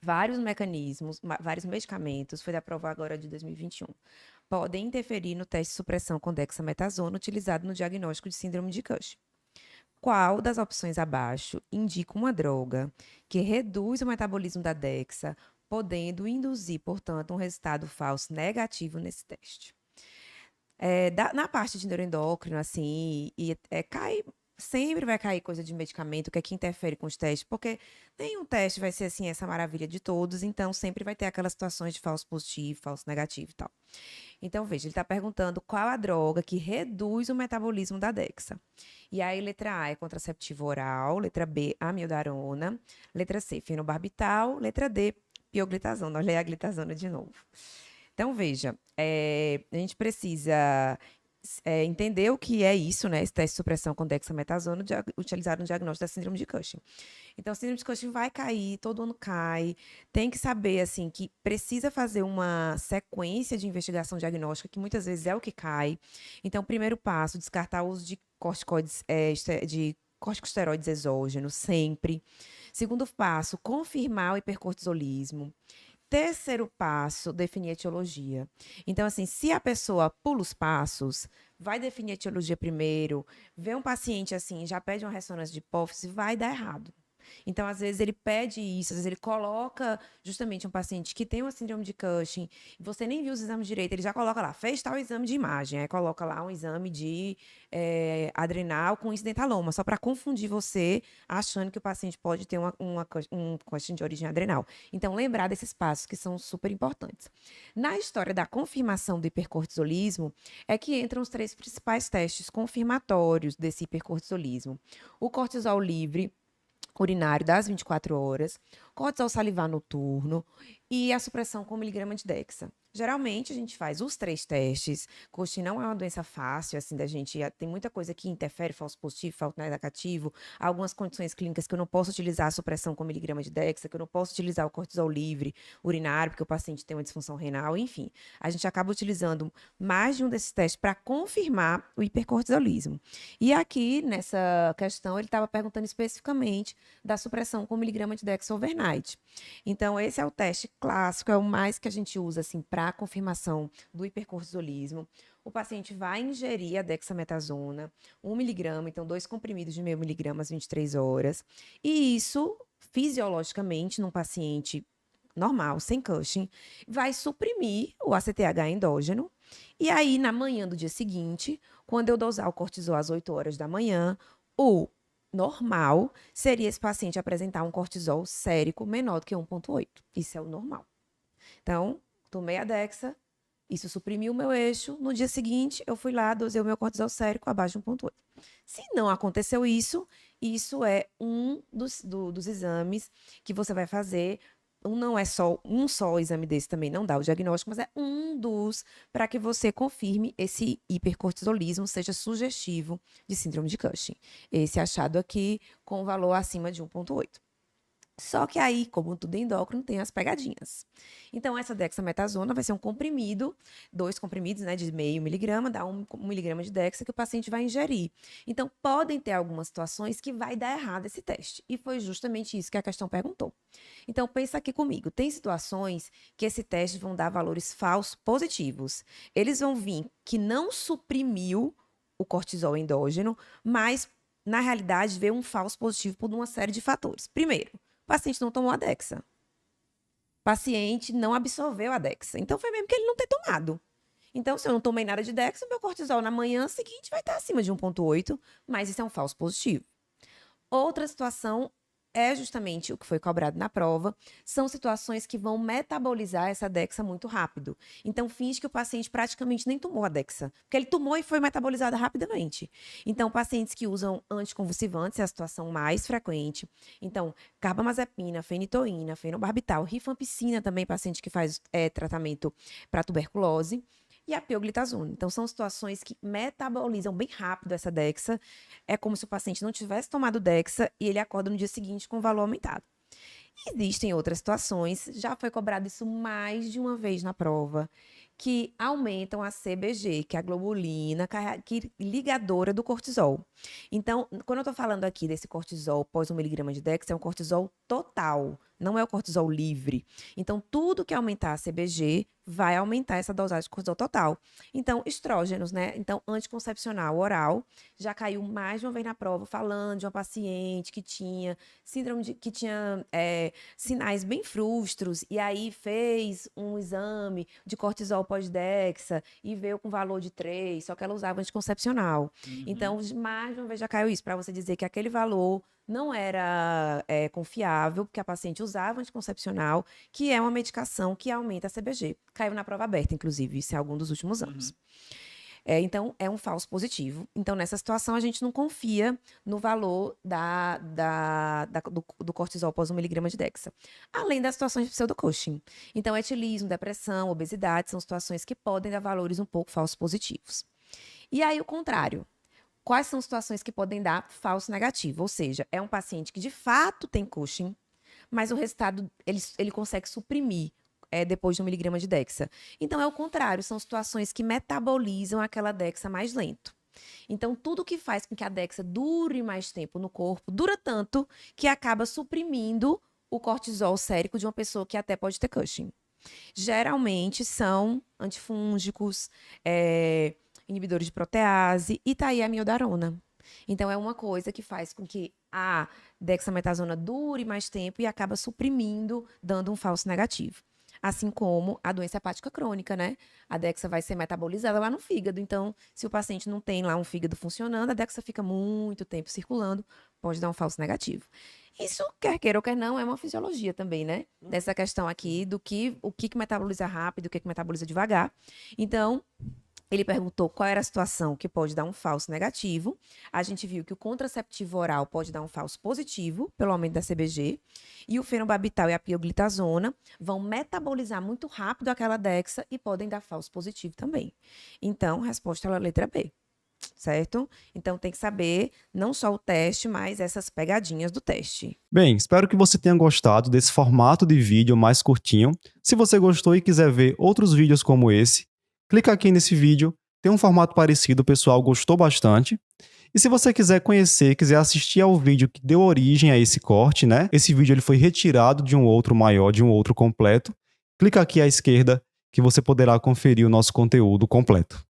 vários mecanismos, vários medicamentos, foi da prova agora de 2021, podem interferir no teste de supressão com dexametasona utilizado no diagnóstico de síndrome de Cushing. Qual das opções abaixo indica uma droga que reduz o metabolismo da dexa, podendo induzir, portanto, um resultado falso negativo nesse teste? Na parte de neuroendócrino, assim, sempre vai cair coisa de medicamento, que é que interfere com os testes, porque nenhum teste vai ser, assim, essa maravilha de todos, então sempre vai ter aquelas situações de falso positivo, falso negativo e tal. Então, veja, ele está perguntando qual a droga que reduz o metabolismo da Dexa. E aí, letra A é contraceptivo oral, letra B, amiodarona, letra C, fenobarbital, letra D, pioglitazona. Olha aí a glitazona de novo. Então, veja, a gente precisa entender o que é isso, né? Esse teste de supressão com dexametasona utilizado no diagnóstico da síndrome de Cushing. Então, a síndrome de Cushing vai cair, todo ano cai. Tem que saber, assim, que precisa fazer uma sequência de investigação diagnóstica, que muitas vezes é o que cai. Então, primeiro passo, descartar o uso de corticoides, de corticosteroides exógenos, sempre. Segundo passo, confirmar o hipercortisolismo. Terceiro passo, definir a etiologia. Então, assim, se a pessoa pula os passos, vai definir a etiologia primeiro, vê um paciente assim, já pede uma ressonância de hipófise, vai dar errado. Então, às vezes, ele pede isso, às vezes ele coloca justamente um paciente que tem uma síndrome de Cushing, você nem viu os exames direito, ele já coloca lá, fez tal exame de imagem, aí coloca lá um exame de adrenal com incidentaloma, só para confundir você, achando que o paciente pode ter um Cushing de origem adrenal. Então, lembrar desses passos que são super importantes. Na história da confirmação do hipercortisolismo, é que entram os três principais testes confirmatórios desse hipercortisolismo. O cortisol livre, urinário das 24 horas, cortisol salivar noturno e a supressão com miligrama de Dexa. Geralmente, a gente faz os três testes. Cushing não é uma doença fácil, assim, da gente... Tem muita coisa que interfere, falso positivo, falso negativo. Algumas condições clínicas que eu não posso utilizar a supressão com miligrama de Dexa, que eu não posso utilizar o cortisol livre urinário, porque o paciente tem uma disfunção renal, enfim. A gente acaba utilizando mais de um desses testes para confirmar o hipercortisolismo. E aqui, nessa questão, ele estava perguntando especificamente da supressão com miligrama de Dexa overnight. Então, esse é o teste clássico, é o mais que a gente usa, assim, para a confirmação do hipercortisolismo. O paciente vai ingerir a dexametasona, 1 miligrama, então 2 comprimidos de 0,5 miligrama às 23 horas. E isso, fisiologicamente, num paciente normal, sem Cushing, vai suprimir o ACTH endógeno. E aí, na manhã do dia seguinte, quando eu dosar o cortisol às 8 horas da manhã, o normal seria esse paciente apresentar um cortisol sérico menor do que 1,8. Isso é o normal. Então, tomei a Dexa, isso suprimiu o meu eixo. No dia seguinte, eu fui lá, dosei o meu cortisol sérico abaixo de 1,8. Se não aconteceu isso, isso é um dos exames que você vai fazer. Não é só exame desse também não dá o diagnóstico, mas é um dos para que você confirme esse hipercortisolismo, seja sugestivo de síndrome de Cushing. Esse achado aqui com valor acima de 1,8. Só que aí, como tudo endócrino, tem as pegadinhas. Então, essa dexametasona vai ser um comprimido, 2 comprimidos, né, de 0,5 miligrama, dá 1 miligrama de dexa que o paciente vai ingerir. Então, podem ter algumas situações que vai dar errado esse teste. E foi justamente isso que a questão perguntou. Então, pensa aqui comigo. Tem situações que esse teste vão dar valores falsos positivos. Eles vão vir que não suprimiu o cortisol endógeno, mas, na realidade, veio um falso positivo por uma série de fatores. Primeiro, o paciente não tomou a Dexa. O paciente não absorveu a Dexa. Então, foi mesmo que ele não ter tomado. Então, se eu não tomei nada de Dexa, meu cortisol na manhã seguinte vai estar acima de 1,8, mas isso é um falso positivo. Outra situação é justamente o que foi cobrado na prova, são situações que vão metabolizar essa Dexa muito rápido. Então, finge que o paciente praticamente nem tomou a Dexa, porque ele tomou e foi metabolizada rapidamente. Então, pacientes que usam anticonvulsivantes é a situação mais frequente. Então, carbamazepina, fenitoína, fenobarbital, rifampicina também, paciente que faz tratamento para tuberculose, e a pioglitazona. Então, são situações que metabolizam bem rápido essa Dexa. É como se o paciente não tivesse tomado Dexa e ele acorda no dia seguinte com o valor aumentado. Existem outras situações, já foi cobrado isso mais de uma vez na prova, que aumentam a CBG, que é a globulina ligadora do cortisol. Então, quando eu estou falando aqui desse cortisol pós 1 miligrama de Dex, é um cortisol total, não é o cortisol livre. Então, tudo que aumentar a CBG vai aumentar essa dosagem de cortisol total. Então, estrógenos, né? Então, anticoncepcional oral, já caiu mais de uma vez na prova falando de uma paciente que tinha sinais bem frustros, e aí fez um exame de cortisol pós-Dexa e veio com valor de 3, só que ela usava anticoncepcional. Então, mais de uma vez já caiu isso, para você dizer que aquele valor não era confiável, porque a paciente usava anticoncepcional, que é uma medicação que aumenta a CBG. Caiu na prova aberta, inclusive, isso em algum dos últimos anos. Então, é um falso positivo. Então, nessa situação, a gente não confia no valor do cortisol após 1 miligrama de Dexa. Além das situações de pseudo-Cushing. Então, etilismo, depressão, obesidade, são situações que podem dar valores um pouco falsos positivos. E aí, o contrário. Quais são situações que podem dar falso negativo? Ou seja, é um paciente que de fato tem Cushing, mas o resultado ele consegue suprimir depois de 1 miligrama de Dexa. Então, é o contrário, são situações que metabolizam aquela Dexa mais lento. Então, tudo que faz com que a Dexa dure mais tempo no corpo, dura tanto que acaba suprimindo o cortisol sérico de uma pessoa que até pode ter Cushing. Geralmente são antifúngicos, inibidores de protease e tá aí a amiodarona. Então, é uma coisa que faz com que a dexametasona dure mais tempo e acaba suprimindo, dando um falso negativo. Assim como a doença hepática crônica, né? A Dexa vai ser metabolizada lá no fígado. Então, se o paciente não tem lá um fígado funcionando, a Dexa fica muito tempo circulando, pode dar um falso negativo. Isso, quer queira ou quer não, é uma fisiologia também, né? Dessa questão aqui do o que metaboliza rápido, o que metaboliza devagar. Então, ele perguntou qual era a situação que pode dar um falso negativo. A gente viu que o contraceptivo oral pode dar um falso positivo, pelo aumento da CBG. E o fenobarbital e a pioglitazona vão metabolizar muito rápido aquela Dexa e podem dar falso positivo também. Então, a resposta é a letra B, certo? Então, tem que saber não só o teste, mas essas pegadinhas do teste. Bem, espero que você tenha gostado desse formato de vídeo mais curtinho. Se você gostou e quiser ver outros vídeos como esse, clica aqui nesse vídeo, tem um formato parecido, o pessoal gostou bastante. E se você quiser conhecer, quiser assistir ao vídeo que deu origem a esse corte, né? Esse vídeo ele foi retirado de um outro maior, de um outro completo. Clica aqui à esquerda que você poderá conferir o nosso conteúdo completo.